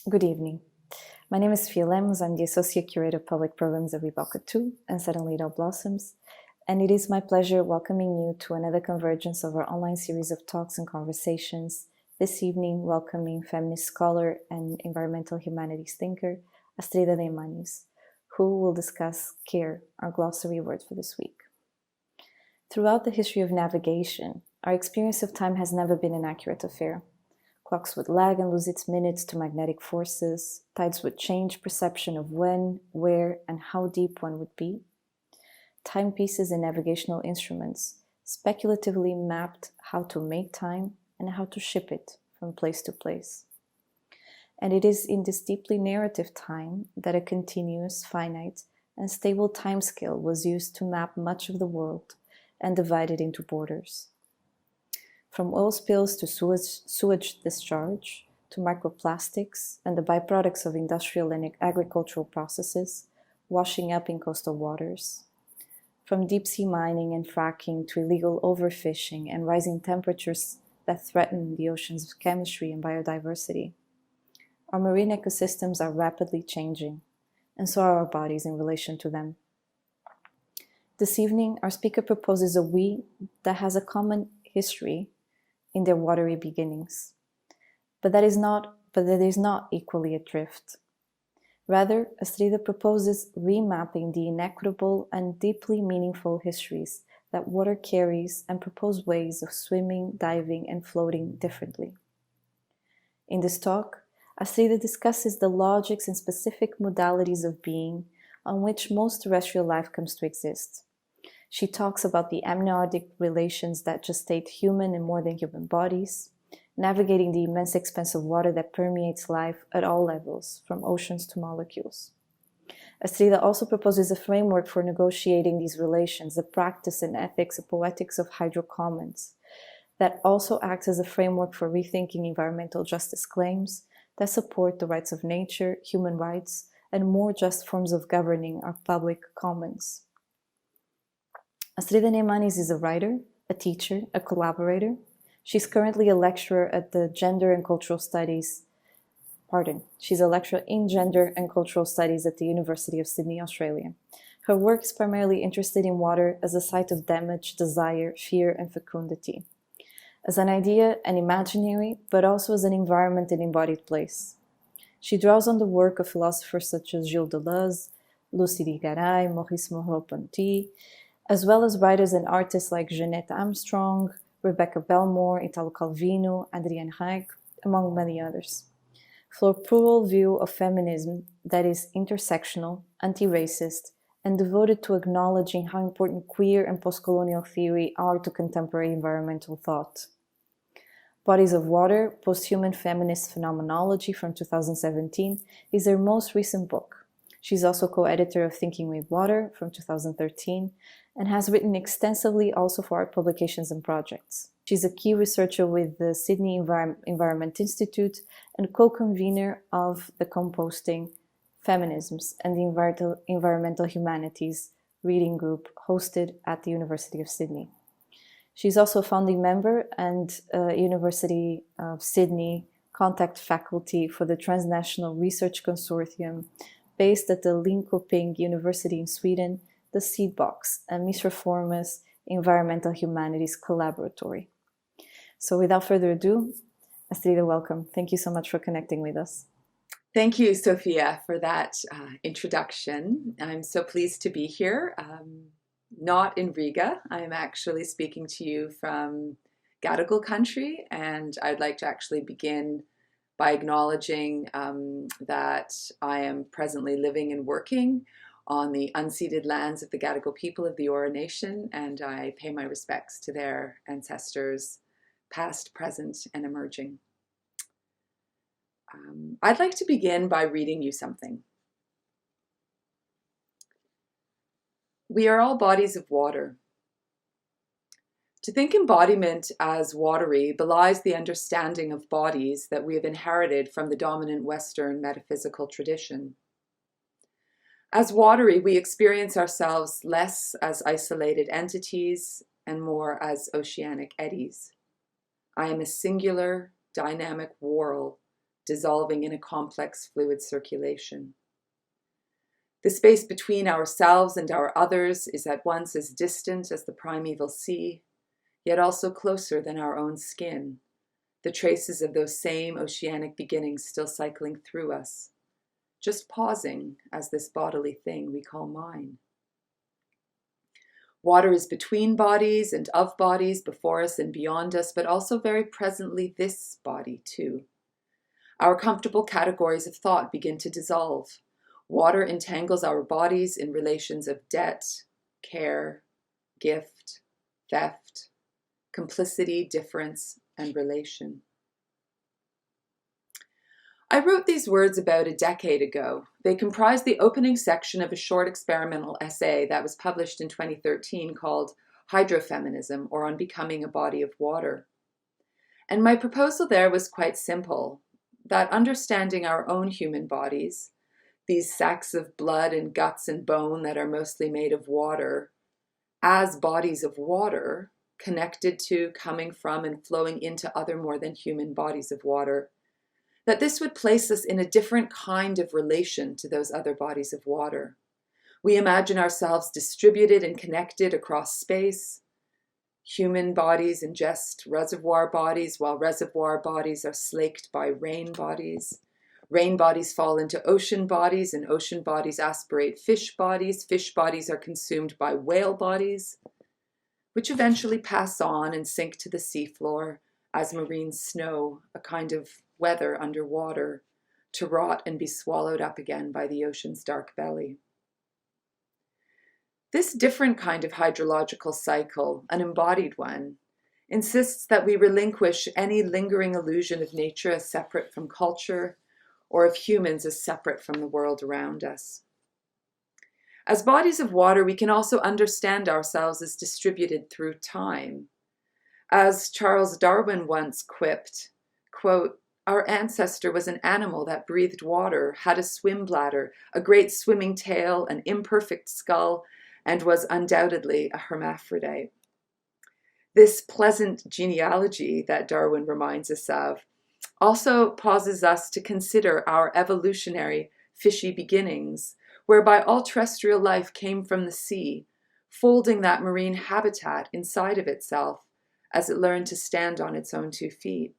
Good evening. My name is Fia Lemos. I'm the Associate Curator of Public Programs at Ribalca 2 and Suddenly It All Blossoms, and it is my pleasure welcoming you to another convergence of our online series of talks and conversations, this evening welcoming feminist scholar and environmental humanities thinker Astrida Deimanis, who will discuss care, our glossary word for this week. Throughout the history of navigation, our experience of time has never been an accurate affair. Clocks would lag and lose its minutes to magnetic forces. Tides would change perception of when, where, and how deep one would be. Timepieces and navigational instruments speculatively mapped how to make time and how to ship it from place to place. And it is in this deeply narrative time that a continuous, finite, and stable timescale was used to map much of the world and divide it into borders. From oil spills to sewage discharge, to microplastics and the byproducts of industrial and agricultural processes washing up in coastal waters. From deep-sea mining and fracking to illegal overfishing and rising temperatures that threaten the ocean's chemistry and biodiversity. Our marine ecosystems are rapidly changing, and so are our bodies in relation to them. This evening, our speaker proposes a we that has a common history in their watery beginnings, but that is not equally adrift. Rather, Astrida proposes remapping the inequitable and deeply meaningful histories that water carries and propose ways of swimming, diving, and floating differently. In this talk, Astrida discusses the logics and specific modalities of being on which most terrestrial life comes to exist. She talks about the amniotic relations that gestate human and more than human bodies, navigating the immense expanse of water that permeates life at all levels, from oceans to molecules. Astrida also proposes a framework for negotiating these relations, the practice and ethics of poetics of hydrocommons, that also acts as a framework for rethinking environmental justice claims that support the rights of nature, human rights, and more just forms of governing our public commons. Astrida Deimanis is a writer, a teacher, a collaborator. She's currently a lecturer at the She's a lecturer in Gender and Cultural Studies at the University of Sydney, Australia. Her work is primarily interested in water as a site of damage, desire, fear, and fecundity. As an idea, an imaginary, but also as an environment and embodied place. She draws on the work of philosophers such as Gilles Deleuze, Lucie de Garay, Maurice Merleau-Ponty, as well as writers and artists like Jeanette Armstrong, Rebecca Belmore, Italo Calvino, Adrienne Reich, among many others. For a plural view of feminism that is intersectional, anti-racist, and devoted to acknowledging how important queer and post-colonial theory are to contemporary environmental thought. Bodies of Water, Post-Human Feminist Phenomenology from 2017 is her most recent book. She's also co-editor of Thinking with Water from 2013 and has written extensively also for art publications and projects. She's a key researcher with the Sydney Environment Institute and co-convener of the Composting Feminisms and the Environmental Humanities reading group hosted at the University of Sydney. She's also a founding member and University of Sydney contact faculty for the Transnational Research Consortium based at the Linköping University in Sweden, the Seedbox, and Miss Reforma's Environmental Humanities Collaboratory. So without further ado, Astrida, welcome. Thank you so much for connecting with us. Thank you, Sophia, for that introduction. I'm so pleased to be here. Not in Riga. I'm actually speaking to you from Gadigal country, and I'd like to actually begin by acknowledging that I am presently living and working on the unceded lands of the Gadigal people of the Eora Nation, and I pay my respects to their ancestors, past, present, and emerging. I'd like to begin by reading you something. We are all bodies of water. To think embodiment as watery belies the understanding of bodies that we have inherited from the dominant Western metaphysical tradition. As watery, we experience ourselves less as isolated entities and more as oceanic eddies. I am a singular, dynamic whorl dissolving in a complex fluid circulation. The space between ourselves and our others is at once as distant as the primeval sea, yet also closer than our own skin, the traces of those same oceanic beginnings still cycling through us, just pausing as this bodily thing we call mine. Water is between bodies and of bodies, before us and beyond us, but also very presently this body too. Our comfortable categories of thought begin to dissolve. Water entangles our bodies in relations of debt, care, gift, theft, complicity, difference, and relation. I wrote these words about a decade ago. They comprise the opening section of a short experimental essay that was published in 2013 called Hydrofeminism, or On Becoming a Body of Water. And my proposal there was quite simple, that understanding our own human bodies, these sacks of blood and guts and bone that are mostly made of water, as bodies of water, connected to, coming from, and flowing into other more than human bodies of water, that this would place us in a different kind of relation to those other bodies of water. We imagine ourselves distributed and connected across space. Human bodies ingest reservoir bodies, while reservoir bodies are slaked by rain bodies. Rain bodies fall into ocean bodies, and ocean bodies aspirate fish bodies. Fish bodies are consumed by whale bodies, which eventually pass on and sink to the seafloor as marine snow, a kind of weather underwater, to rot and be swallowed up again by the ocean's dark belly. This different kind of hydrological cycle, an embodied one, insists that we relinquish any lingering illusion of nature as separate from culture, or of humans as separate from the world around us. As bodies of water, we can also understand ourselves as distributed through time. As Charles Darwin once quipped, quote, "Our ancestor was an animal that breathed water, had a swim bladder, a great swimming tail, an imperfect skull, and was undoubtedly a hermaphrodite." This pleasant genealogy that Darwin reminds us of also pauses us to consider our evolutionary fishy beginnings, whereby all terrestrial life came from the sea, folding that marine habitat inside of itself as it learned to stand on its own 2 feet.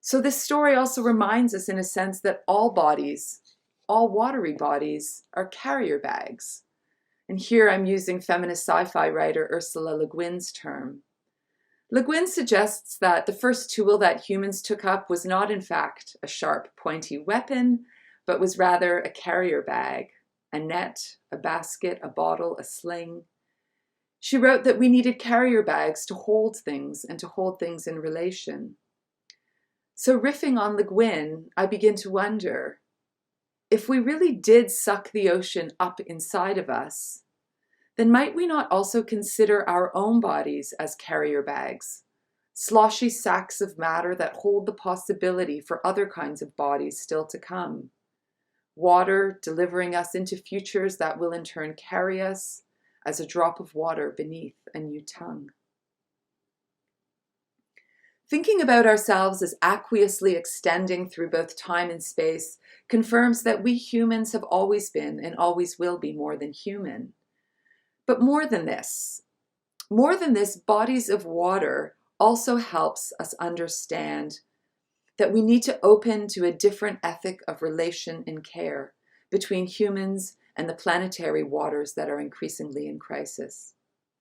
So this story also reminds us, in a sense, that all bodies, all watery bodies, are carrier bags. And here I'm using feminist sci-fi writer Ursula Le Guin's term. Le Guin suggests that the first tool that humans took up was not, in fact, a sharp, pointy weapon, but was rather a carrier bag, a net, a basket, a bottle, a sling. She wrote that we needed carrier bags to hold things and to hold things in relation. So riffing on Le Guin, I begin to wonder, if we really did suck the ocean up inside of us, then might we not also consider our own bodies as carrier bags, sloshy sacks of matter that hold the possibility for other kinds of bodies still to come? Water delivering us into futures that will in turn carry us as a drop of water beneath a new tongue. Thinking about ourselves as aqueously extending through both time and space confirms that we humans have always been and always will be more than human. But more than this, bodies of water also helps us understand that we need to open to a different ethic of relation and care between humans and the planetary waters that are increasingly in crisis,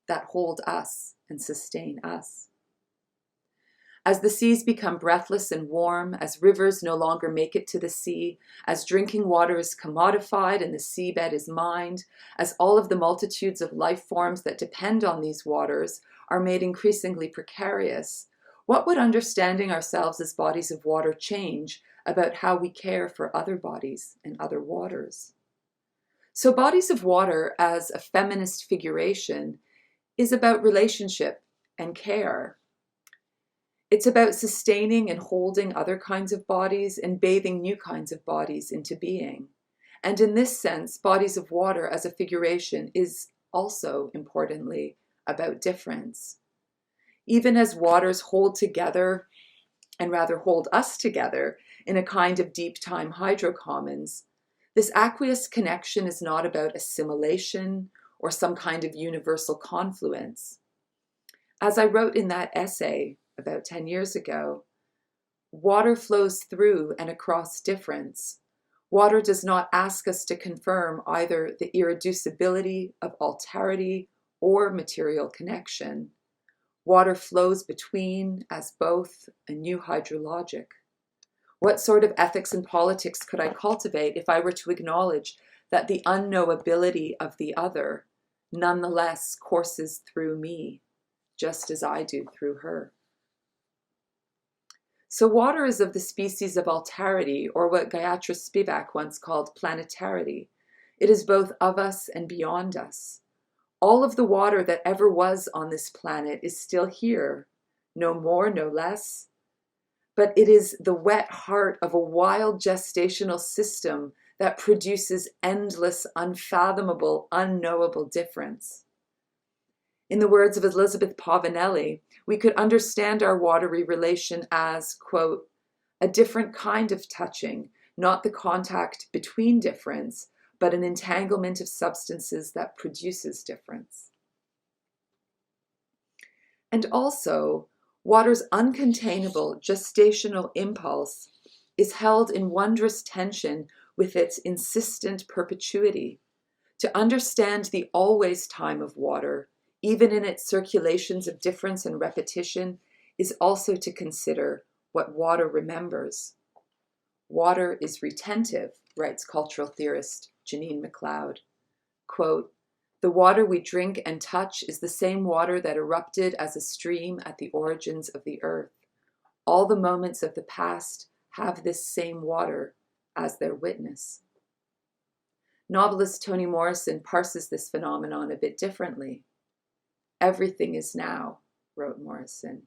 that hold us and sustain us. As the seas become breathless and warm, as rivers no longer make it to the sea, as drinking water is commodified and the seabed is mined, as all of the multitudes of life forms that depend on these waters are made increasingly precarious, what would understanding ourselves as bodies of water change about how we care for other bodies and other waters? So bodies of water as a feminist figuration is about relationship and care. It's about sustaining and holding other kinds of bodies and bathing new kinds of bodies into being. And in this sense, bodies of water as a figuration is also, importantly, about difference. Even as waters hold together, and rather hold us together, in a kind of deep time hydrocommons, this aqueous connection is not about assimilation or some kind of universal confluence. As I wrote in that essay about 10 years ago, water flows through and across difference. Water does not ask us to confirm either the irreducibility of alterity or material connection. Water flows between as both a new hydrologic. What sort of ethics and politics could I cultivate if I were to acknowledge that the unknowability of the other nonetheless courses through me, just as I do through her? So water is of the species of alterity, or what Gayatri Spivak once called planetarity. It is both of us and beyond us. All of the water that ever was on this planet is still here, no more, no less. But it is the wet heart of a wild gestational system that produces endless, unfathomable, unknowable difference. In the words of Elizabeth Povinelli, we could understand our watery relation as, quote, a different kind of touching, not the contact between difference, but an entanglement of substances that produces difference. And also, water's uncontainable gestational impulse is held in wondrous tension with its insistent perpetuity. To understand the always time of water, even in its circulations of difference and repetition, is also to consider what water remembers. Water is retentive, writes cultural theorist Janine McLeod. Quote, the water we drink and touch is the same water that erupted as a stream at the origins of the earth. All the moments of the past have this same water as their witness. Novelist Toni Morrison parses this phenomenon a bit differently. Everything is now, wrote Morrison.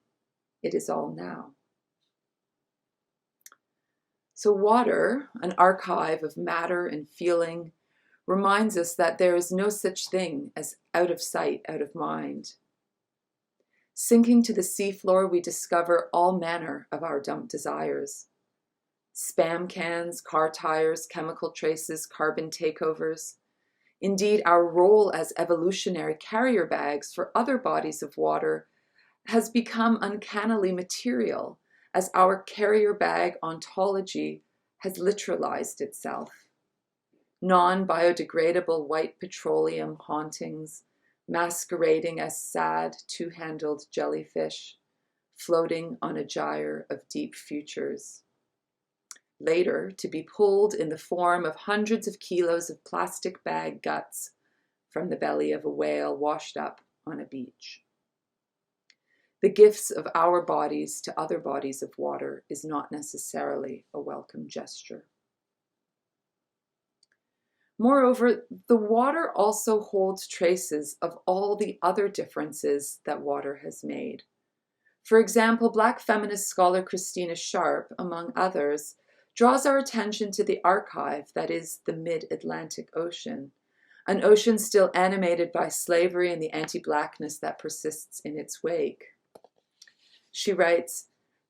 It is all now. So water, an archive of matter and feeling, reminds us that there is no such thing as out of sight, out of mind. Sinking to the seafloor, we discover all manner of our dumped desires. Spam cans, car tires, chemical traces, carbon takeovers. Indeed, our role as evolutionary carrier bags for other bodies of water has become uncannily material as our carrier bag ontology has literalized itself. Non-biodegradable white petroleum hauntings, masquerading as sad two-handled jellyfish, floating on a gyre of deep futures. Later, to be pulled in the form of hundreds of kilos of plastic bag guts from the belly of a whale washed up on a beach. The gifts of our bodies to other bodies of water is not necessarily a welcome gesture. Moreover, the water also holds traces of all the other differences that water has made. For example, Black feminist scholar Christina Sharp, among others, draws our attention to the archive that is the mid-Atlantic Ocean, an ocean still animated by slavery and the anti-Blackness that persists in its wake. She writes,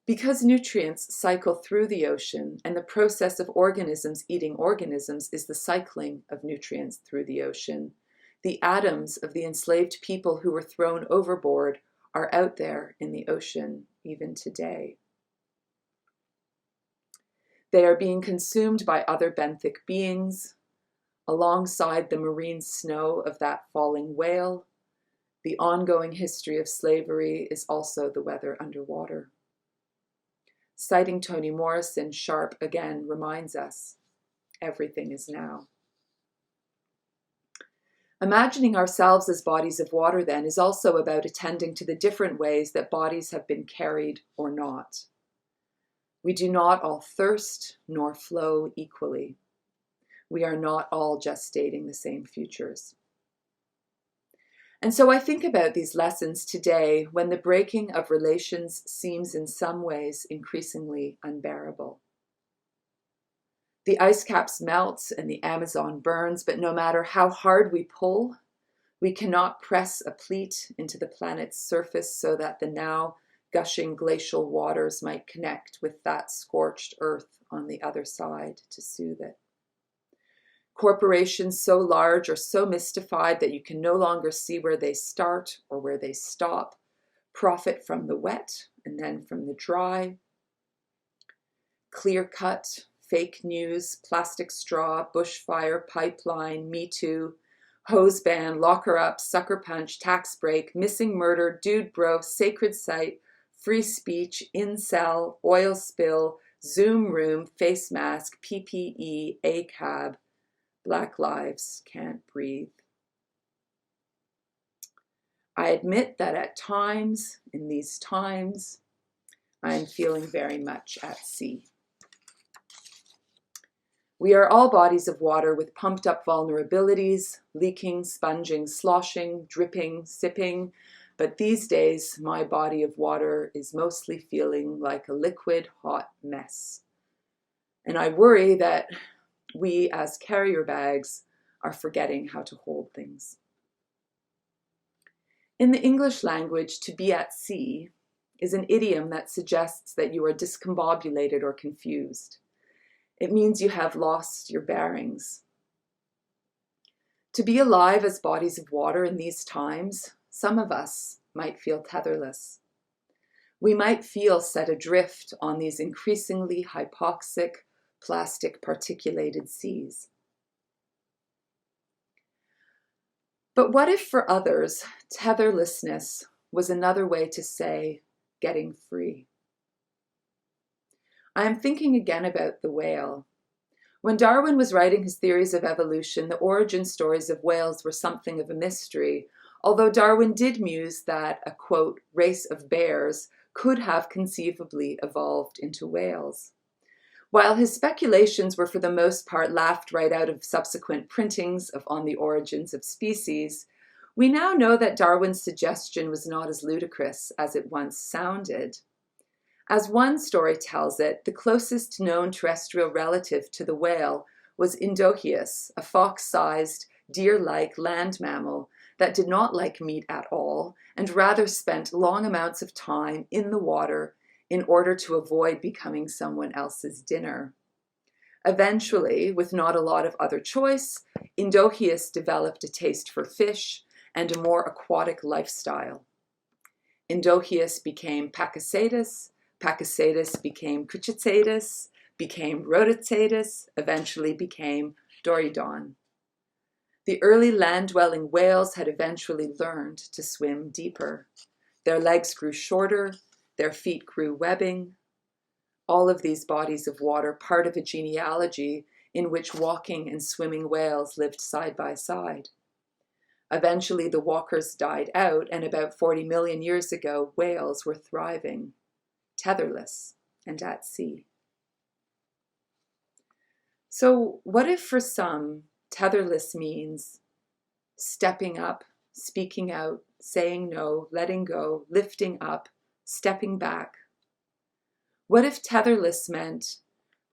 because nutrients cycle through the ocean and the process of organisms eating organisms is the cycling of nutrients through the ocean, the atoms of the enslaved people who were thrown overboard are out there in the ocean even today. They are being consumed by other benthic beings. Alongside the marine snow of that falling whale, the ongoing history of slavery is also the weather underwater. Citing Toni Morrison, Sharp again reminds us, everything is now. Imagining ourselves as bodies of water, then, is also about attending to the different ways that bodies have been carried or not. We do not all thirst nor flow equally. We are not all gestating the same futures. And so I think about these lessons today when the breaking of relations seems in some ways increasingly unbearable. The ice caps melt and the Amazon burns, but no matter how hard we pull, we cannot press a pleat into the planet's surface so that the now gushing glacial waters might connect with that scorched earth on the other side to soothe it. Corporations so large or so mystified that you can no longer see where they start or where they stop, profit from the wet and then from the dry. Clear-cut, fake news, plastic straw, bushfire, pipeline, Me Too, hose ban, lock her up, sucker punch, tax break, missing murder, dude bro, sacred site, free speech, incel, oil spill, Zoom room, face mask, PPE, ACAB, Black lives can't breathe. I admit that at times, in these times, I am feeling very much at sea. We are all bodies of water with pumped up vulnerabilities, leaking, sponging, sloshing, dripping, sipping, but these days my body of water is mostly feeling like a liquid hot mess. And I worry that we as carrier bags are forgetting how to hold things. In the English language, to be at sea is an idiom that suggests that you are discombobulated or confused. It means you have lost your bearings. To be alive as bodies of water in these times, some of us might feel tetherless. We might feel set adrift on these increasingly hypoxic, plastic particulated seas. But what if for others, tetherlessness was another way to say getting free? I am thinking again about the whale. When Darwin was writing his theories of evolution, the origin stories of whales were something of a mystery, although Darwin did muse that a, quote, race of bears could have conceivably evolved into whales. While his speculations were for the most part laughed right out of subsequent printings of On the Origins of Species, we now know that Darwin's suggestion was not as ludicrous as it once sounded. As one story tells it, the closest known terrestrial relative to the whale was Indocheus, a fox-sized, deer-like land mammal that did not like meat at all and rather spent long amounts of time in the water in order to avoid becoming someone else's dinner. Eventually, with not a lot of other choice, Indocheus developed a taste for fish and a more aquatic lifestyle. Indocheus became Pakicetus, Pakicetus became Cruchitatus, became Rhodotatus, eventually became Dorydon. The early land-dwelling whales had eventually learned to swim deeper. Their legs grew shorter, their feet grew webbing. All of these bodies of water part of a genealogy in which walking and swimming whales lived side by side. Eventually, the walkers died out, and about 40 million years ago, whales were thriving, tetherless and at sea. So what if for some, tetherless means stepping up, speaking out, saying no, letting go, lifting up, stepping back? What if tetherless meant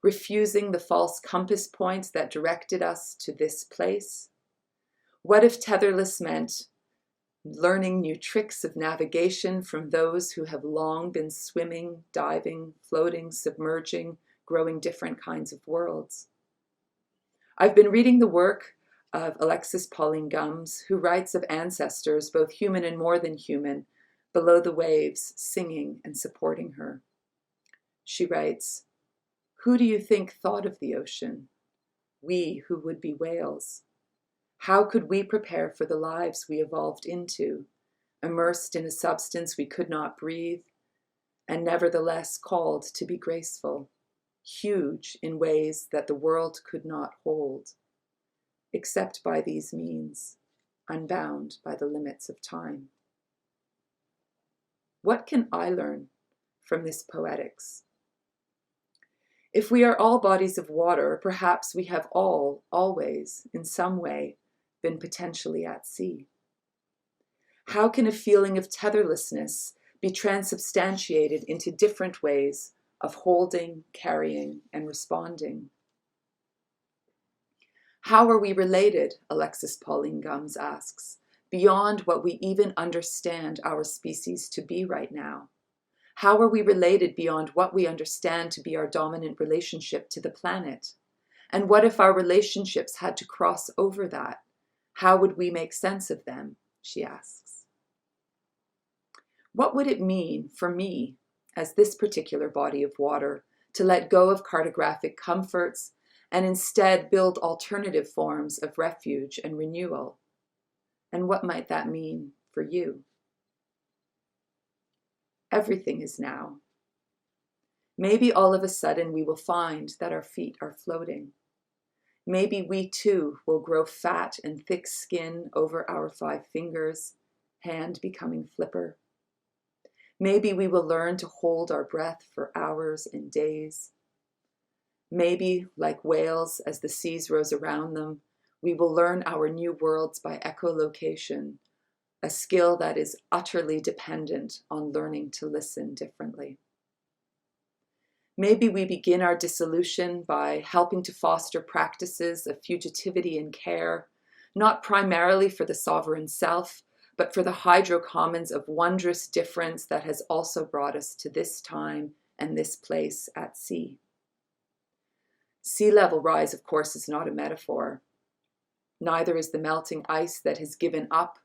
refusing the false compass points that directed us to this place? What if tetherless meant learning new tricks of navigation from those who have long been swimming, diving, floating, submerging, growing different kinds of worlds? I've been reading the work of Alexis Pauline Gumbs, who writes of ancestors, both human and more than human, below the waves, singing and supporting her. She writes, "Who do you think thought of the ocean? We who would be whales. How could we prepare for the lives we evolved into, immersed in a substance we could not breathe, and nevertheless called to be graceful, huge in ways that the world could not hold, except by these means, unbound by the limits of time? What can I learn from this poetics? If we are all bodies of water, perhaps we have all, always, in some way, been potentially at sea. How can a feeling of tetherlessness be transubstantiated into different ways of holding, carrying, and responding? How are we related, Alexis Pauline Gumbs asks, beyond what we even understand our species to be right now? How are we related beyond what we understand to be our dominant relationship to the planet? And what if our relationships had to cross over that? How would we make sense of them? She asks. What would it mean for me, as this particular body of water, to let go of cartographic comforts and instead build alternative forms of refuge and renewal? And what might that mean for you? Everything is now. Maybe all of a sudden we will find that our feet are floating. Maybe we too will grow fat and thick skin over our 5 fingers, hand becoming flipper. Maybe we will learn to hold our breath for hours and days. Maybe, like whales, as the seas rose around them, we will learn our new worlds by echolocation, a skill that is utterly dependent on learning to listen differently. Maybe we begin our dissolution by helping to foster practices of fugitivity and care, not primarily for the sovereign self, but for the hydrocommons of wondrous difference that has also brought us to this time and this place at sea. Sea level rise, of course, is not a metaphor. Neither is the melting ice that has given up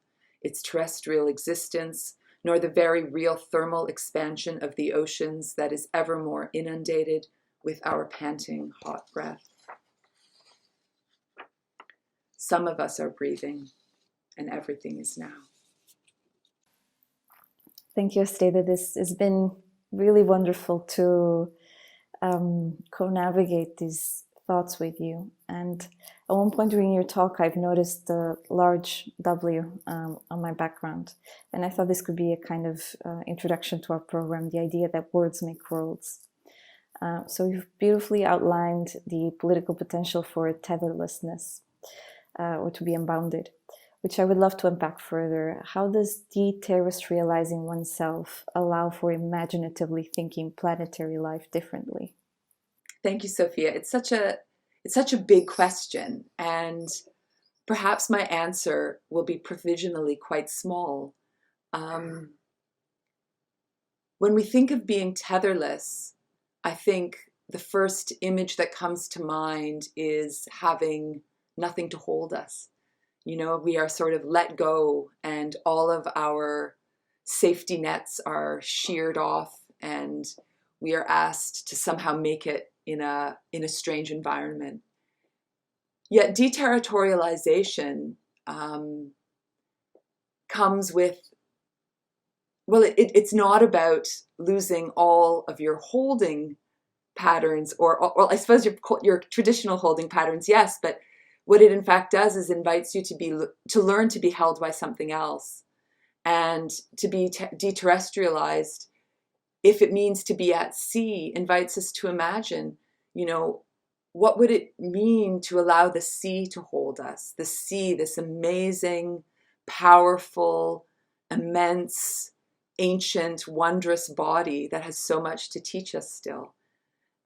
its terrestrial existence, nor the very real thermal expansion of the oceans that is ever more inundated with our panting hot breath. Some of us are breathing, and everything is now. Thank you, Asteda. This has been really wonderful to co-navigate these thoughts with you. And at one point during your talk, I've noticed the large W on my background. And I thought this could be a kind of introduction to our program, the idea that words make worlds. So you've beautifully outlined the political potential for tetherlessness, or to be unbounded, which I would love to unpack further. How does deterrestrializing oneself allow for imaginatively thinking planetary life differently? Thank you, Sophia. It's such a big question, and perhaps my answer will be provisionally quite small. When we think of being tetherless, I think the first image that comes to mind is having nothing to hold us. You know, we are sort of let go, and all of our safety nets are sheared off, and we are asked to somehow make it in a strange environment. Yet deterritorialization comes with, well, it's not about losing all of your holding patterns, or I suppose your traditional holding patterns, yes, but what it in fact does is invites you to learn to be held by something else, and to be deterrestrialized, if it means to be at sea, invites us to imagine, you know, what would it mean to allow the sea to hold us? The sea, this amazing, powerful, immense, ancient, wondrous body that has so much to teach us still.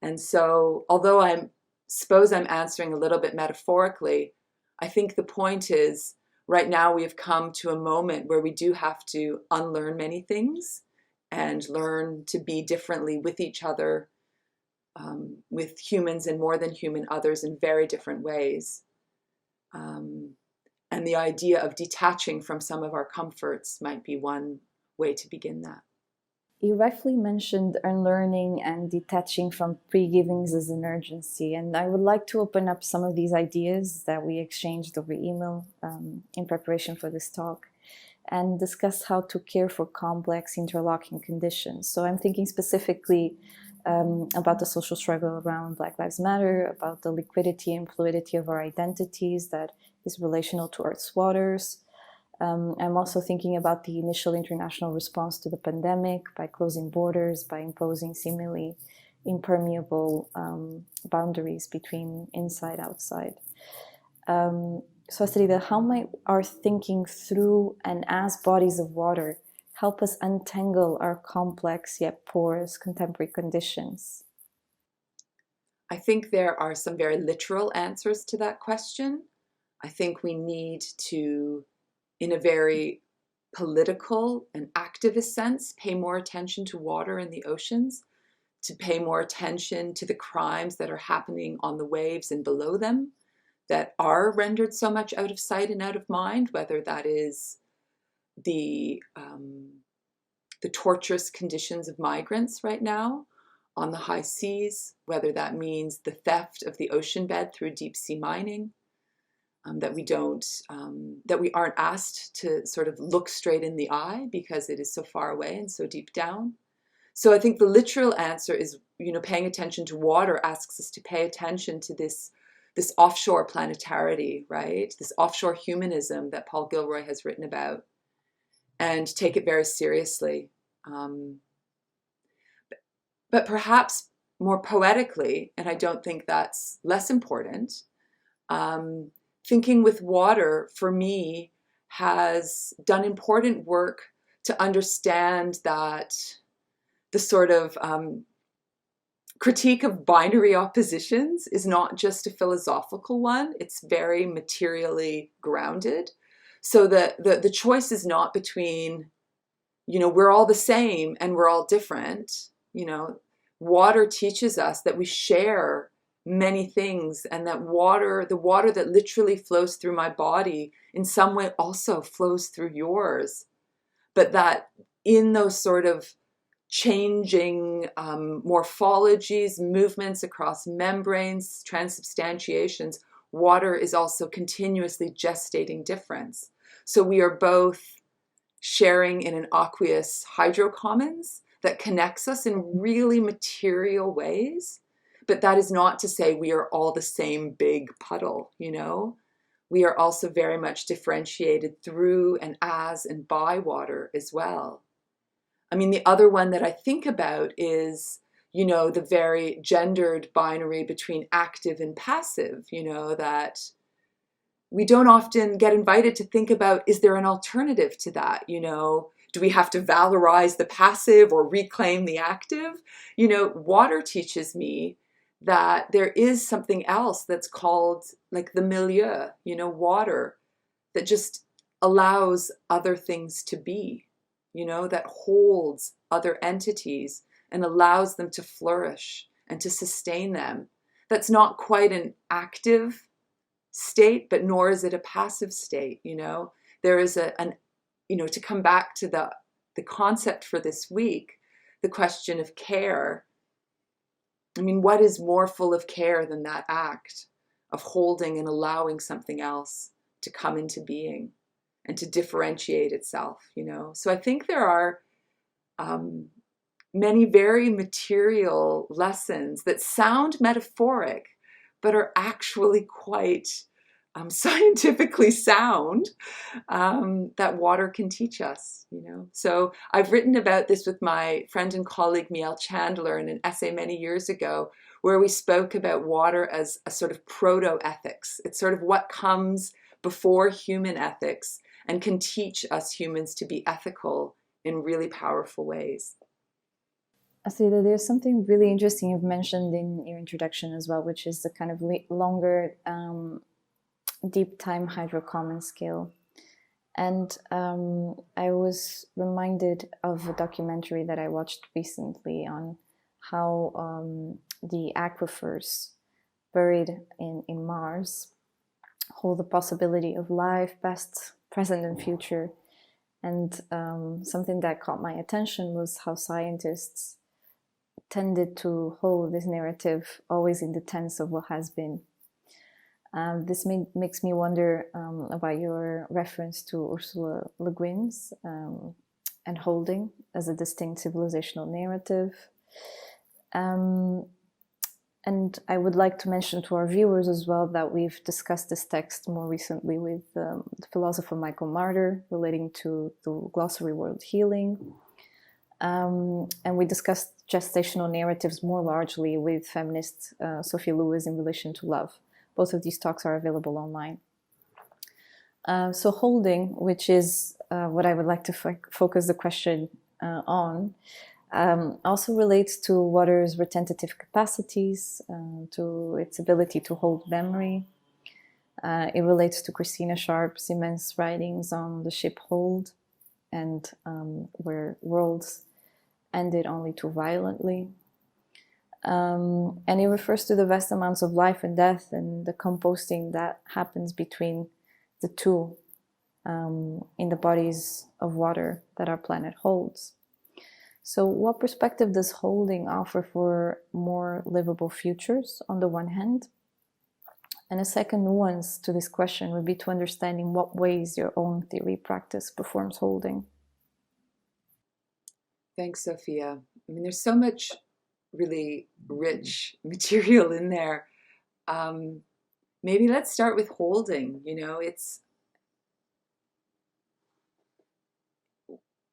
And so, although I suppose I'm answering a little bit metaphorically, I think the point is, right now we have come to a moment where we do have to unlearn many things and learn to be differently with each other, with humans and more than human others in very different ways. And the idea of detaching from some of our comforts might be one way to begin that. You rightfully mentioned unlearning and detaching from pre-givings as an urgency, and I would like to open up some of these ideas that we exchanged over email in preparation for this talk, and discuss how to care for complex interlocking conditions. So I'm thinking specifically about the social struggle around Black Lives Matter, about the liquidity and fluidity of our identities that is relational to Earth's waters. I'm also thinking about the initial international response to the pandemic by closing borders, by imposing seemingly impermeable boundaries between inside, outside. So Asteda, how might our thinking through and as bodies of water help us untangle our complex yet porous contemporary conditions? I think there are some very literal answers to that question. I think we need to, in a very political and activist sense, pay more attention to water and the oceans, to pay more attention to the crimes that are happening on the waves and below them that are rendered so much out of sight and out of mind, whether that is the torturous conditions of migrants right now on the high seas, whether that means the theft of the ocean bed through deep sea mining, that we aren't asked to sort of look straight in the eye because it is so far away and so deep down. So I think the literal answer is, paying attention to water asks us to pay attention to this offshore planetarity, right? This offshore humanism that Paul Gilroy has written about, and take it very seriously. But perhaps more poetically, and I don't think that's less important, thinking with water, for me, has done important work to understand that the sort of critique of binary oppositions is not just a philosophical one, it's very materially grounded. So the choice is not between, we're all the same and we're all different. Water teaches us that we share many things, and that the water that literally flows through my body in some way also flows through yours. But that in those sort of changing morphologies, movements across membranes, transubstantiations, water is also continuously gestating difference. So we are both sharing in an aqueous hydrocommons that connects us in really material ways. But that is not to say we are all the same big puddle, We are also very much differentiated through and as and by water as well. I mean, the other one that I think about is, the very gendered binary between active and passive, that we don't often get invited to think about, is there an alternative to that? Do we have to valorize the passive or reclaim the active? Water teaches me that there is something else that's called like the milieu, water, that just allows other things to be, that holds other entities and allows them to flourish and to sustain them. That's not quite an active state, but nor is it a passive state. There is to come back to the concept for this week, the question of care. I mean, what is more full of care than that act of holding and allowing something else to come into being and to differentiate itself, So I think there are many very material lessons that sound metaphoric, but are actually quite scientifically sound, that water can teach us, So I've written about this with my friend and colleague Miel Chandler in an essay many years ago, where we spoke about water as a sort of proto-ethics. It's sort of what comes before human ethics and can teach us humans to be ethical in really powerful ways. Asida, there's something really interesting you've mentioned in your introduction as well, which is the kind of longer deep time hydrocommon scale. And I was reminded of a documentary that I watched recently on how the aquifers buried in Mars hold the possibility of life, past, present, and future. And something that caught my attention was how scientists tended to hold this narrative always in the tense of what has been. This makes me wonder about your reference to Ursula Le Guin's and holding as a distinct civilizational narrative. And I would like to mention to our viewers as well that we've discussed this text more recently with the philosopher Michael Marder relating to the glossary World Healing. And we discussed gestational narratives more largely with feminist Sophie Lewis in relation to love. Both of these talks are available online. So holding, which is what I would like to focus the question on, also relates to water's retentive capacities, to its ability to hold memory. It relates to Christina Sharp's immense writings on the ship Hold. and where worlds ended only too violently. And it refers to the vast amounts of life and death and the composting that happens between the two in the bodies of water that our planet holds. So what perspective does holding offer for more livable futures on the one hand? And a second nuance to this question would be to understand in what ways your own theory practice performs holding. Thanks, Sophia. I mean, there's so much really rich material in there. Maybe let's start with holding.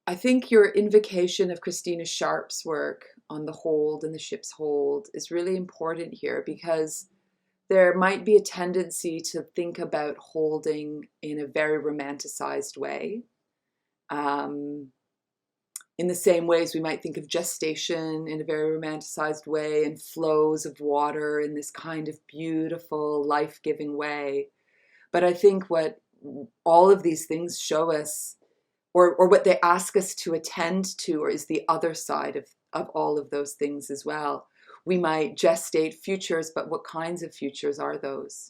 I think your invocation of Christina Sharp's work on the hold and the ship's hold is really important here, because there might be a tendency to think about holding in a very romanticized way. In the same ways we might think of gestation in a very romanticized way, and flows of water in this kind of beautiful, life-giving way. But I think what all of these things show us, or what they ask us to attend to, or is the other side of all of those things as well. We might gestate futures, but what kinds of futures are those?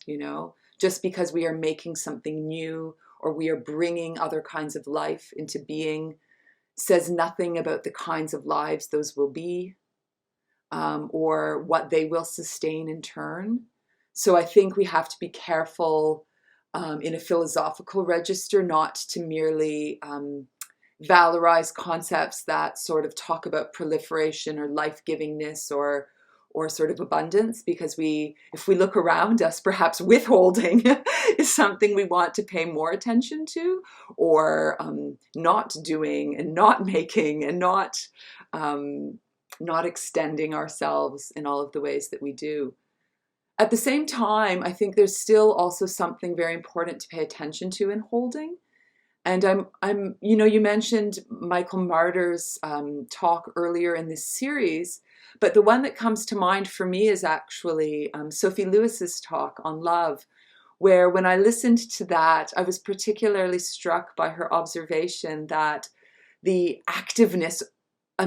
Just because we are making something new, or we are bringing other kinds of life into being, says nothing about the kinds of lives those will be, or what they will sustain in turn. So I think we have to be careful in a philosophical register not to merely valorize concepts that sort of talk about proliferation or life-givingness or sort of abundance, because if we look around us, perhaps withholding is something we want to pay more attention to, or not doing and not making and not extending ourselves in all of the ways that we do. At the same time, I think there's still also something very important to pay attention to in holding. And you mentioned Michael Marder's talk earlier in this series, but the one that comes to mind for me is actually Sophie Lewis's talk on love, where when I listened to that, I was particularly struck by her observation that the activeness,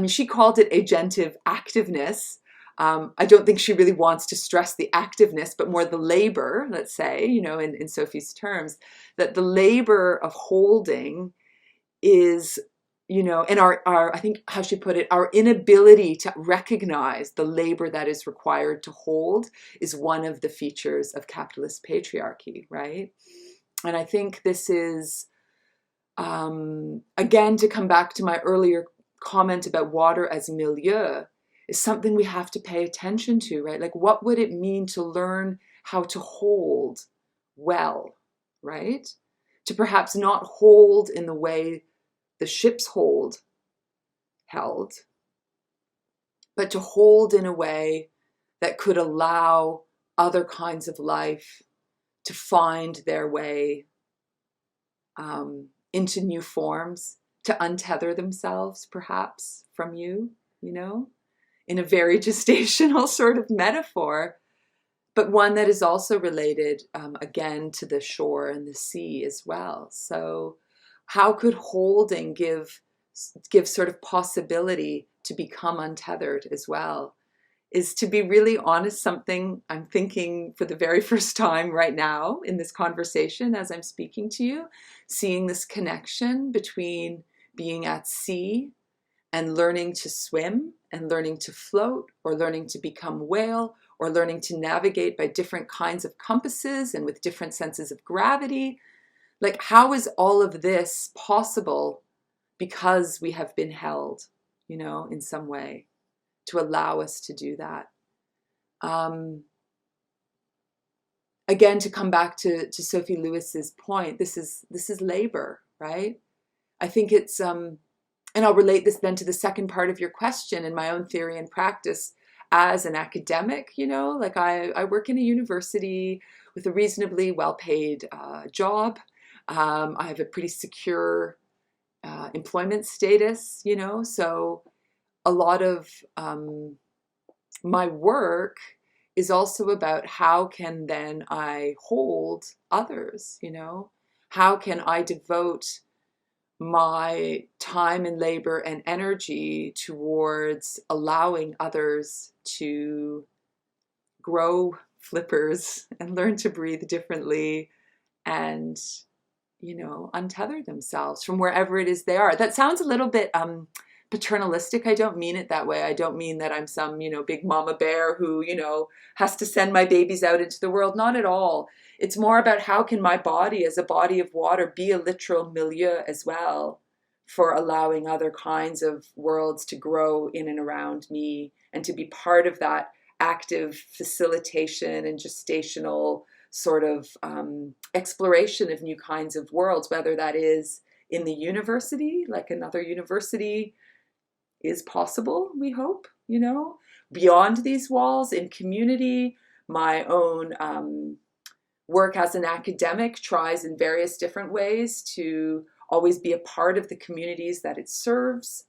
she called it agentive activeness. I don't think she really wants to stress the activeness, but more the labor, let's say, in Sophie's terms, that the labor of holding is, and I think how she put it, our inability to recognize the labor that is required to hold is one of the features of capitalist patriarchy, right? And I think this is, again, to come back to my earlier comment about water as milieu, is something we have to pay attention to, right? Like, what would it mean to learn how to hold well, right? To perhaps not hold in the way the ship's held, but to hold in a way that could allow other kinds of life to find their way into new forms, to untether themselves perhaps from you, in a very gestational sort of metaphor, but one that is also related, again, to the shore and the sea as well. So how could holding give sort of possibility to become untethered as well? Is, to be really honest, something I'm thinking for the very first time right now in this conversation as I'm speaking to you, seeing this connection between being at sea and learning to swim and learning to float, or learning to become whale, or learning to navigate by different kinds of compasses and with different senses of gravity. Like, how is all of this possible because we have been held, in some way, to allow us to do that? Again, to come back to Sophie Lewis's point, this is labor, right? I think it's, and I'll relate this then to the second part of your question in my own theory and practice as an academic, like I work in a university with a reasonably well-paid job. I have a pretty secure employment status, so a lot of my work is also about how can then I hold others, how can I devote my time and labor and energy towards allowing others to grow flippers and learn to breathe differently and, untether themselves from wherever it is they are. That sounds a little bit paternalistic. I don't mean it that way. I don't mean that I'm some, big mama bear who, has to send my babies out into the world. Not at all. It's more about how can my body as a body of water be a literal milieu as well for allowing other kinds of worlds to grow in and around me and to be part of that active facilitation and gestational sort of exploration of new kinds of worlds, whether that is in the university, like another university is possible, we hope, beyond these walls, in community. My own work as an academic tries in various different ways to always be a part of the communities that it serves.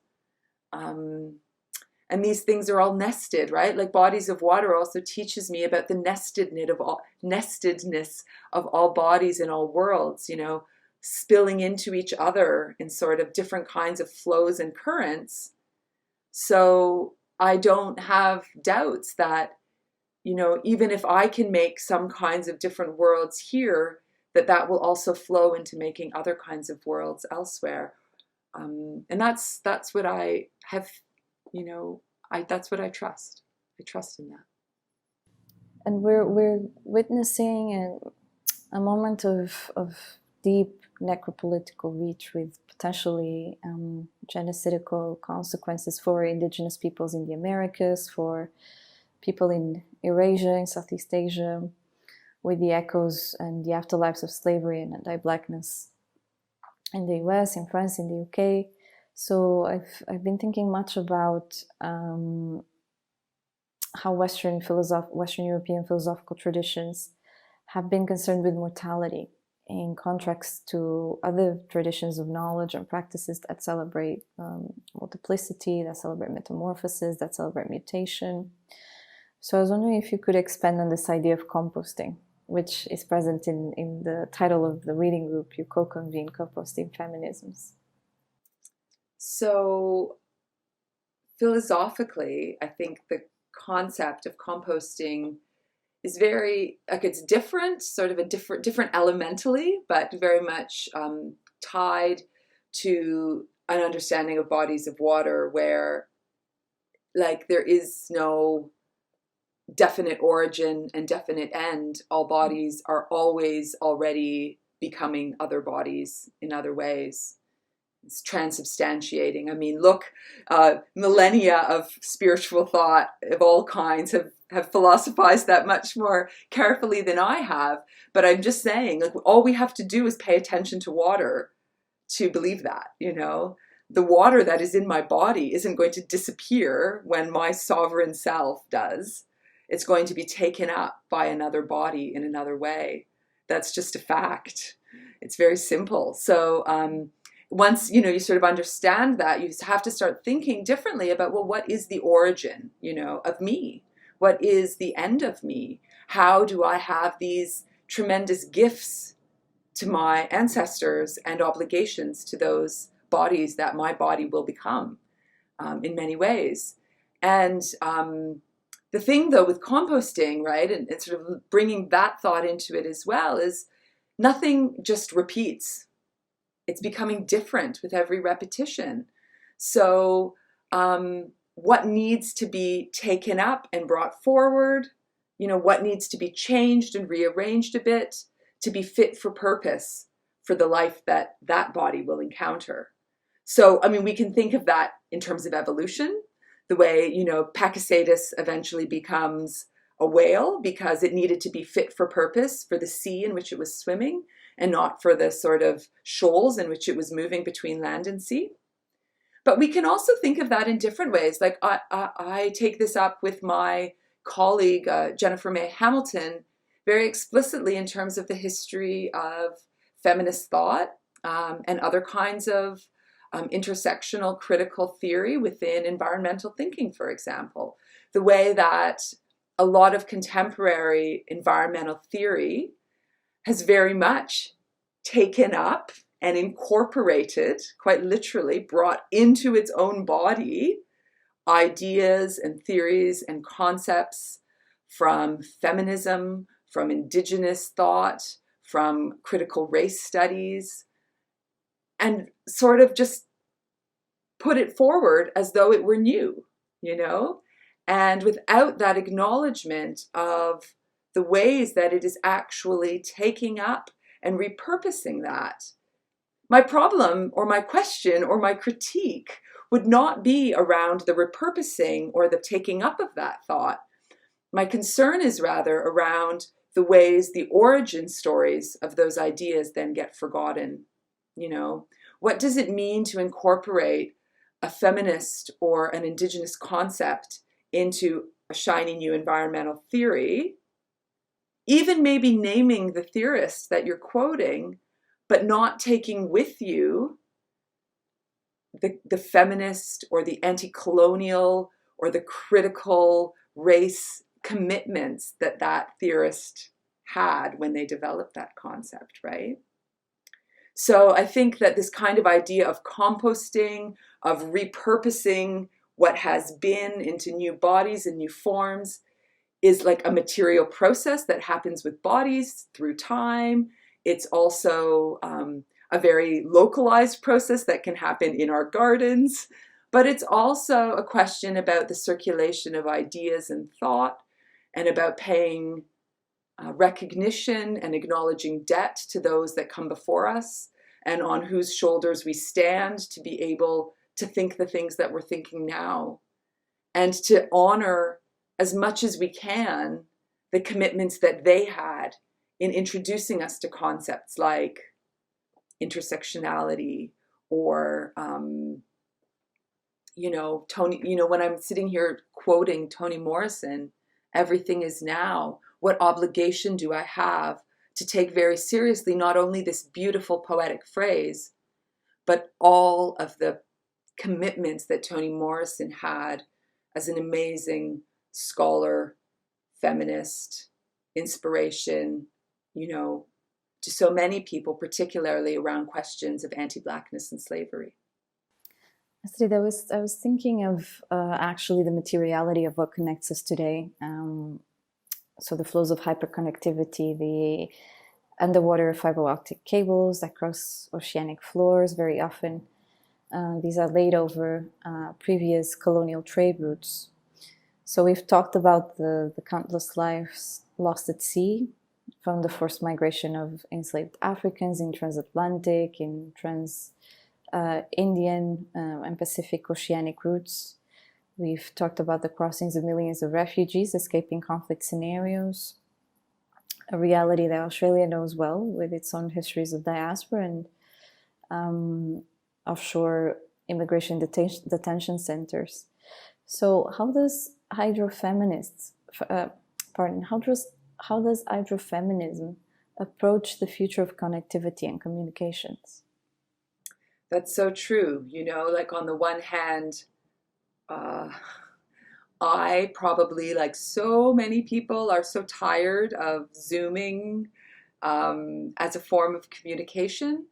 And these things are all nested, right? Like Bodies of Water also teaches me about the nestedness of all bodies in all worlds, spilling into each other in sort of different kinds of flows and currents. So I don't have doubts that, even if I can make some kinds of different worlds here, that will also flow into making other kinds of worlds elsewhere. And that's what I have, that's what I trust. I trust in that. And we're witnessing a moment of deep necropolitical reach with potentially genocidal consequences for indigenous peoples in the Americas, for people in Eurasia, in Southeast Asia, with the echoes and the afterlives of slavery and anti-blackness in the US, in France, in the UK. So I've been thinking much about how Western European philosophical traditions have been concerned with mortality, in contrast to other traditions of knowledge and practices that celebrate multiplicity, that celebrate metamorphosis, that celebrate mutation. So I was wondering if you could expand on this idea of composting, which is present in the title of the reading group you co-convene, Composting Feminisms. So philosophically, I think the concept of composting is very, it's different, sort of a different elementally, but very much tied to an understanding of bodies of water where there is no definite origin and definite end. All bodies are always already becoming other bodies in other ways. It's transubstantiating. I mean, look, millennia of spiritual thought of all kinds have philosophized that much more carefully than I have. But I'm just saying, all we have to do is pay attention to water to believe that, The water that is in my body isn't going to disappear when my sovereign self does. It's going to be taken up by another body in another way. That's just a fact. It's very simple. So once, you sort of understand that, you have to start thinking differently about, well, what is the origin, of me? What is the end of me? How do I have these tremendous gifts to my ancestors and obligations to those bodies that my body will become in many ways? And the thing, though, with composting, right, and sort of bringing that thought into it as well, is nothing just repeats. It's becoming different with every repetition. So what needs to be taken up and brought forward, what needs to be changed and rearranged a bit to be fit for purpose for the life that body will encounter. So, I mean, we can think of that in terms of evolution, the way, Pakicetus eventually becomes a whale because it needed to be fit for purpose for the sea in which it was swimming and not for the sort of shoals in which it was moving between land and sea. But we can also think of that in different ways. Like I take this up with my colleague, Jennifer May Hamilton, very explicitly in terms of the history of feminist thought and other kinds of intersectional critical theory within environmental thinking, for example. The way that a lot of contemporary environmental theory has very much taken up and incorporated, quite literally, brought into its own body ideas and theories and concepts from feminism, from indigenous thought, from critical race studies, and sort of just put it forward as though it were new, you know? And without that acknowledgement of the ways that it is actually taking up and repurposing that, my problem or my question or my critique would not be around the repurposing or the taking up of that thought. My concern is rather around the ways the origin stories of those ideas then get forgotten. You know, what does it mean to incorporate a feminist or an indigenous concept into a shiny new environmental theory, even maybe naming the theorist that you're quoting, but not taking with you the feminist or the anti-colonial or the critical race commitments that that theorist had when they developed that concept, right? So I think that this kind of idea of composting, of repurposing what has been into new bodies and new forms is like a material process that happens with bodies through time. It's also a very localized process that can happen in our gardens, but it's also a question about the circulation of ideas and thought, and about paying recognition and acknowledging debt to those that come before us and on whose shoulders we stand to be able to think the things that we're thinking now, and to honor as much as we can the commitments that they had in introducing us to concepts like intersectionality or when I'm sitting here quoting Toni Morrison, everything is now, what obligation do I have to take very seriously not only this beautiful poetic phrase, but all of the commitments that Toni Morrison had as an amazing scholar, feminist, inspiration, to so many people, particularly around questions of anti-Blackness and slavery. Astrid, I was thinking of actually the materiality of what connects us today. So the flows of hyperconnectivity, the underwater fiber optic cables that cross oceanic floors very often. These are laid over previous colonial trade routes. So we've talked about the countless lives lost at sea from the forced migration of enslaved Africans in transatlantic, in trans-Indian and Pacific oceanic routes. We've talked about the crossings of millions of refugees escaping conflict scenarios, a reality that Australia knows well with its own histories of diaspora and offshore immigration detention centers. So how does hydrofeminism approach the future of connectivity and communications? That's so true. Like on the one hand, I probably, like so many people, are so tired of Zooming as a form of communication,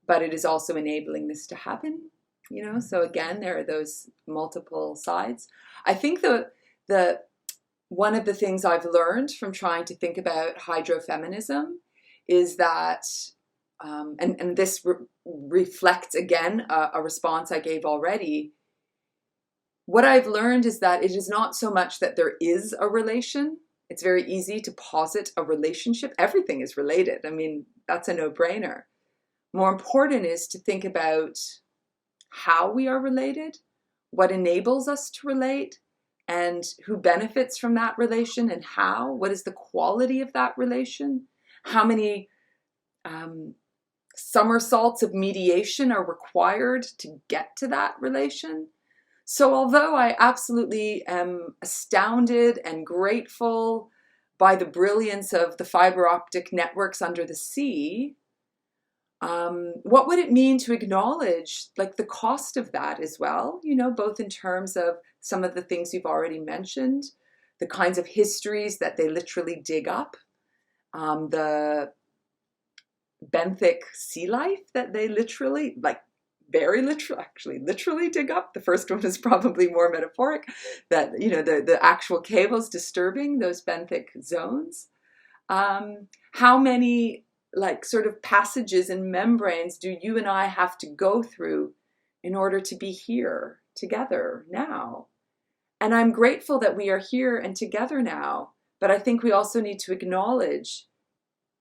but it is also enabling this to happen. So again, there are those multiple sides. I think the one of the things I've learned from trying to think about hydrofeminism is that, and this reflects again a response I gave already. What I've learned is that it is not so much that there is a relation. It's very easy to posit a relationship. Everything is related. I mean, that's a no-brainer. More important is to think about how we are related, what enables us to relate, and who benefits from that relation and how. What is the quality of that relation? How many somersaults of mediation are required to get to that relation? So although I absolutely am astounded and grateful by the brilliance of the fiber optic networks under the sea, what would it mean to acknowledge like the cost of that as well, both in terms of some of the things you've already mentioned, the kinds of histories that they literally dig up, the benthic sea life that they literally, like very literal, actually literally dig up. The first one is probably more metaphoric, that, you know, the actual cables disturbing those benthic zones. How many like sort of passages and membranes do you and I have to go through in order to be here together now? And I'm grateful that we are here and together now, but I think we also need to acknowledge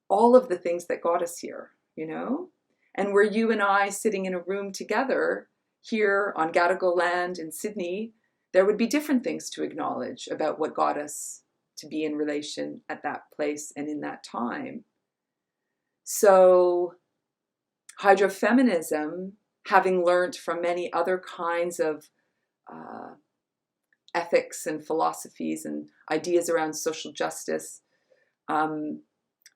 all of the things that got us here, you know? And were you and I sitting in a room together here on Gadigal land in Sydney, there would be different things to acknowledge about what got us to be in relation at that place and in that time. So hydrofeminism, having learned from many other kinds of ethics and philosophies and ideas around social justice,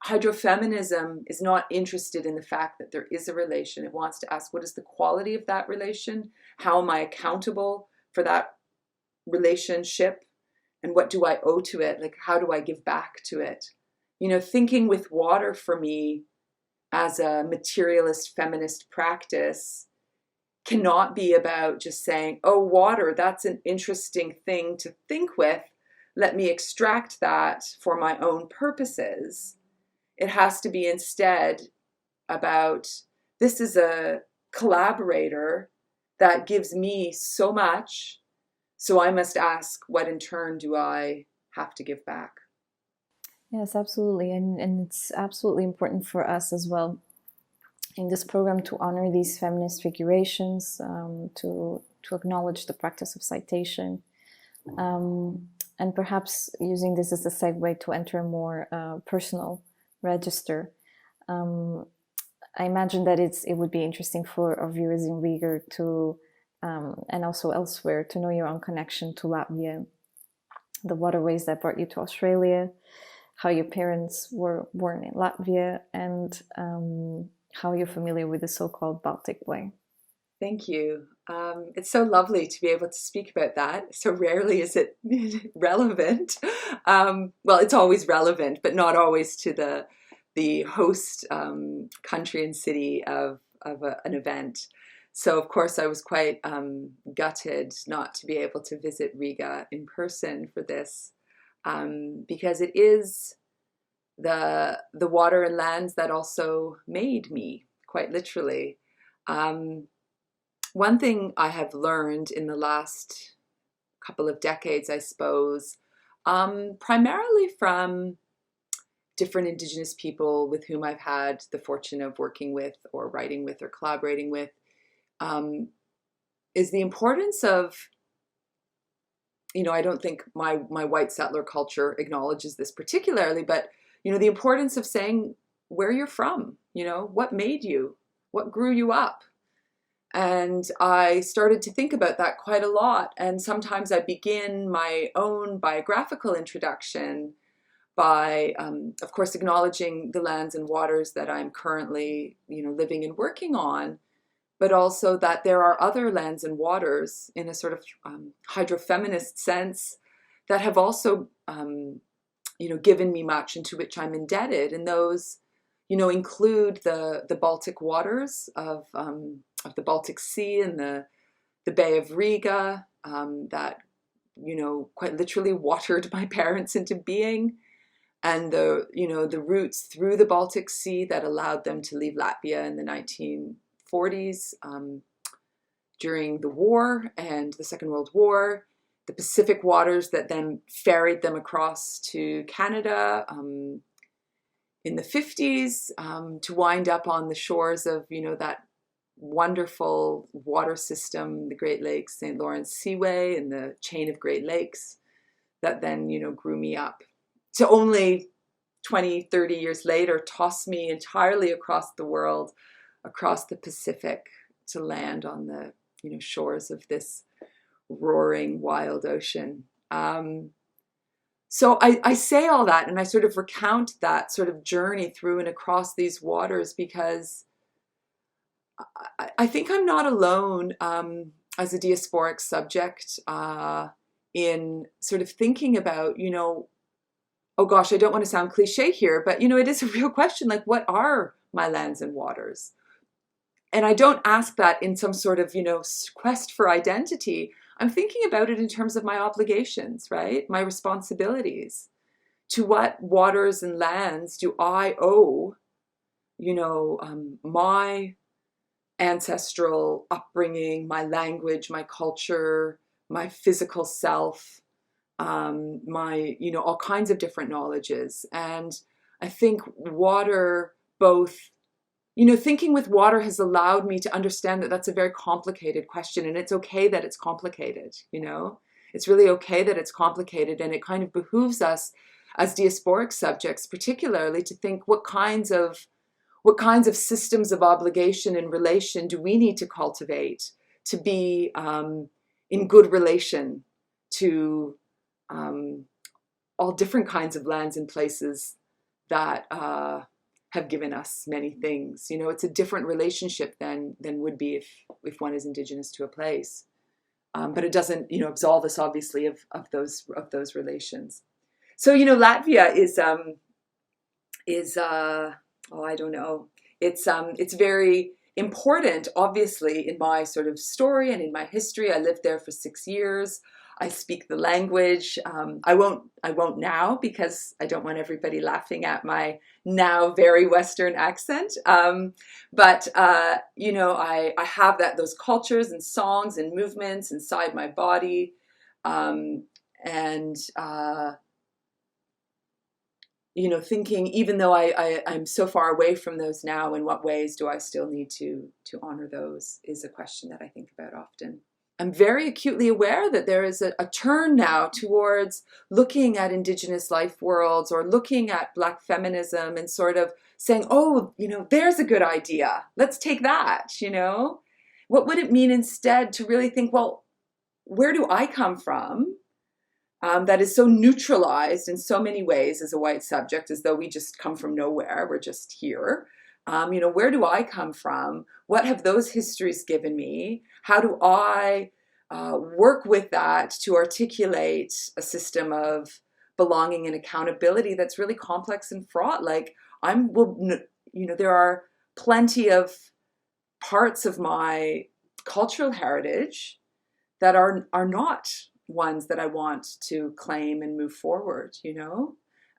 hydrofeminism is not interested in the fact that there is a relation. It wants to ask, what is the quality of that relation? How am I accountable for that relationship? And what do I owe to it? Like, how do I give back to it? You know, thinking with water for me as a materialist feminist practice cannot be about just saying, oh, water, that's an interesting thing to think with. Let me extract that for my own purposes. It has to be instead about, this is a collaborator that gives me so much, so I must ask, what in turn do I have to give back? Yes, absolutely. And it's absolutely important for us as well in this program to honor these feminist figurations, to acknowledge the practice of citation, and perhaps using this as a segue to enter a more personal register. I imagine that it would be interesting for our viewers in Riga to, and also elsewhere, to know your own connection to Latvia, the waterways that brought you to Australia, how your parents were born in Latvia, and how you're familiar with the so-called Baltic Way. Thank you. It's so lovely to be able to speak about that. So rarely is it relevant. Well, it's always relevant, but not always to the host country and city of an event. So of course I was quite gutted not to be able to visit Riga in person for this, because it is the water and lands that also made me, quite literally. One thing I have learned in the last couple of decades, I suppose, primarily from different Indigenous people with whom I've had the fortune of working with or writing with or collaborating with, is the importance of, you know, I don't think my white settler culture acknowledges this particularly, but, you know, the importance of saying where you're from, you know, what made you, what grew you up. And I started to think about that quite a lot. And sometimes I begin my own biographical introduction by, of course, acknowledging the lands and waters that I'm currently, you know, living and working on, but also that there are other lands and waters in a sort of hydrofeminist sense that have also, you know, given me much and to which I'm indebted. And those, you know, include the Baltic waters of the Baltic Sea and the Bay of Riga, that, you know, quite literally watered my parents into being, and the, you know, the routes through the Baltic Sea that allowed them to leave Latvia in the 1940s during the war and the Second World War, the Pacific waters that then ferried them across to Canada in the 50s, to wind up on the shores of, you know, that wonderful water system, the Great Lakes, St. Lawrence Seaway, and the chain of Great Lakes that then, you know, grew me up to only 20, 30 years later toss me entirely across the world, across the Pacific, to land on the, you know, shores of this roaring wild ocean. So I say all that, and I sort of recount that sort of journey through and across these waters, because I think I'm not alone as a diasporic subject in sort of thinking about, you know, oh gosh, I don't want to sound cliche here, but, you know, it is a real question, like, what are my lands and waters. And I don't ask that in some sort of, quest for identity. I'm thinking about it in terms of my obligations, right? My responsibilities. To what waters and lands do I owe, my ancestral upbringing, my language, my culture, my physical self, my, all kinds of different knowledges. And I think water both, thinking with water has allowed me to understand that that's a very complicated question, and it's okay that it's complicated, It's really okay that it's complicated, and it kind of behooves us as diasporic subjects particularly to think what kinds of systems of obligation and relation do we need to cultivate to be in good relation to all different kinds of lands and places that have given us many things. It's a different relationship than would be if one is Indigenous to a place. But it doesn't, absolve us obviously of those relations. So, Latvia is I don't know. It's very important, obviously, in my sort of story and in my history. I lived there for 6 years. I speak the language. I won't now because I don't want everybody laughing at my now very Western accent. But I have those cultures and songs and movements inside my body, thinking, even though I'm so far away from those now, in what ways do I still need to honor those is a question that I think about often. I'm very acutely aware that there is a turn now towards looking at Indigenous life worlds or looking at Black feminism and sort of saying, oh, there's a good idea. Let's take that, What would it mean instead to really think, well, where do I come from? That is so neutralized in so many ways as a white subject, as though we just come from nowhere, we're just here. Where do I come from? What have those histories given me? How do I work with that to articulate a system of belonging and accountability that's really complex and fraught? Like there are plenty of parts of my cultural heritage that are not ones that I want to claim and move forward,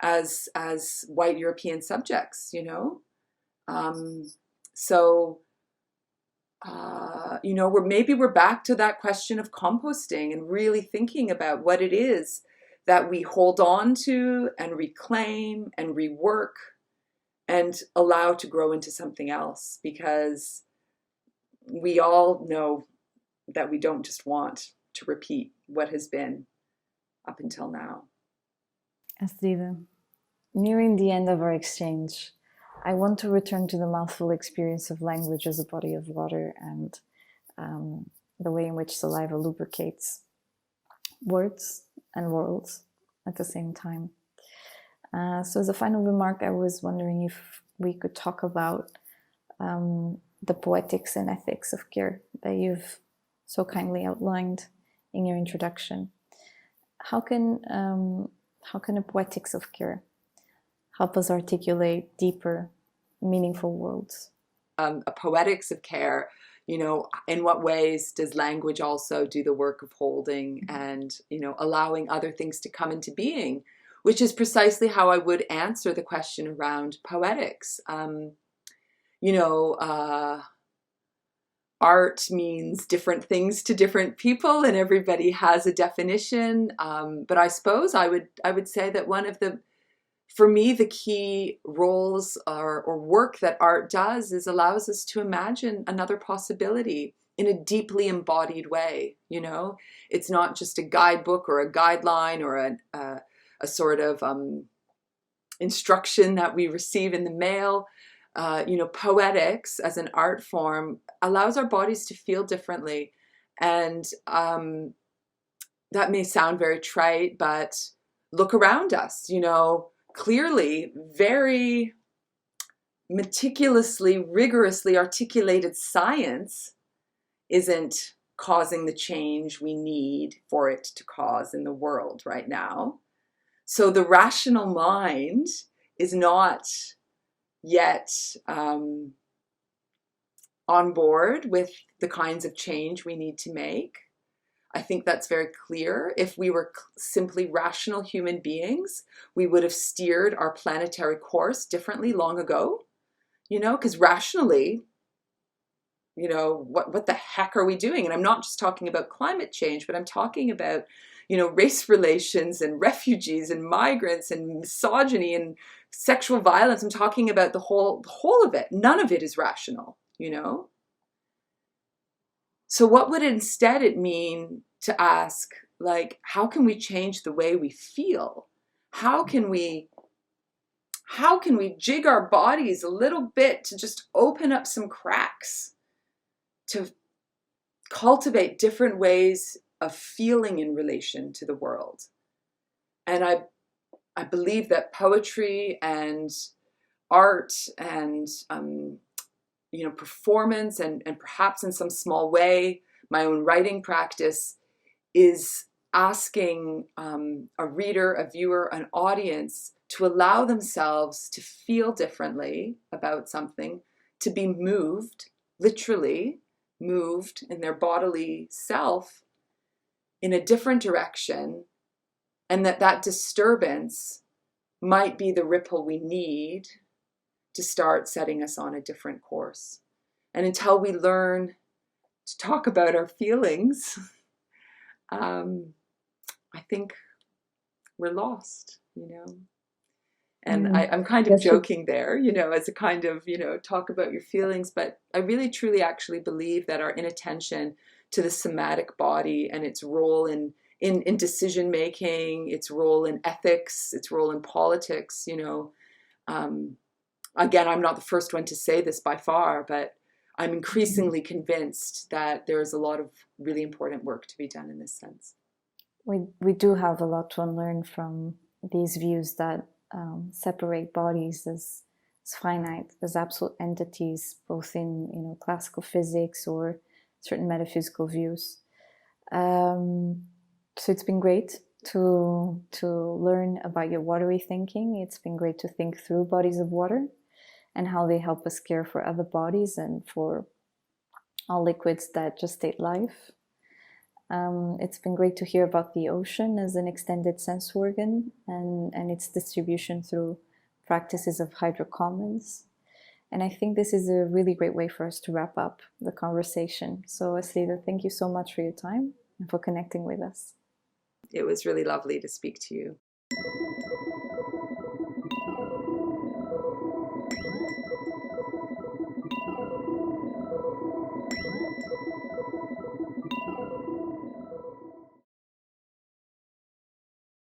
as white European subjects, we're back to that question of composting and really thinking about what it is that we hold on to and reclaim and rework and allow to grow into something else, because we all know that we don't just want to repeat what has been up until now. Astrid, nearing the end of our exchange, I want to return to the mouthful experience of language as a body of water and the way in which saliva lubricates words and worlds at the same time. So as a final remark, I was wondering if we could talk about the poetics and ethics of care that you've so kindly outlined in your introduction. How can a poetics of care help us articulate deeper, meaningful worlds? A poetics of care, in what ways does language also do the work of holding and, allowing other things to come into being, which is precisely how I would answer the question around poetics. Art means different things to different people, and everybody has a definition. But I suppose I would say that one of for me, the key roles or work that art does is allows us to imagine another possibility in a deeply embodied way. It's not just a guidebook or a guideline or a sort of instruction that we receive in the mail. Poetics as an art form allows our bodies to feel differently. And that may sound very trite, but look around us, clearly very meticulously, rigorously articulated science isn't causing the change we need for it to cause in the world right now. So the rational mind is not yet on board with the kinds of change we need to make. I think that's very clear. If we were simply rational human beings, we would have steered our planetary course differently long ago, because rationally, what the heck are we doing? And I'm not just talking about climate change, but I'm talking about, race relations and refugees and migrants and misogyny and sexual violence. I'm talking about the whole of it. None of it is rational, So what would instead it mean to ask, like, how can we change the way we feel? How can we jig our bodies a little bit to just open up some cracks, to cultivate different ways of feeling in relation to the world? And I believe that poetry and art and performance and perhaps in some small way my own writing practice is asking a reader, a viewer, an audience to allow themselves to feel differently about something, to be moved, literally moved in their bodily self in a different direction, and that disturbance might be the ripple we need to start setting us on a different course. And until we learn to talk about our feelings, I think we're lost, And I'm kind of Yes, joking there, as a kind of, talk about your feelings. But I really, truly, actually believe that our inattention to the somatic body and its role in decision making, its role in ethics, its role in politics, again, I'm not the first one to say this by far, but I'm increasingly convinced that there's a lot of really important work to be done in this sense. we do have a lot to unlearn from these views that separate bodies as finite, as absolute entities, both in classical physics or certain metaphysical views. So it's been great to learn about your watery thinking. It's been great to think through bodies of water and how they help us care for other bodies and for all liquids that gestate life. It's been great to hear about the ocean as an extended sense organ and its distribution through practices of hydrocommons. And I think this is a really great way for us to wrap up the conversation. So, Aslida, thank you so much for your time and for connecting with us. It was really lovely to speak to you.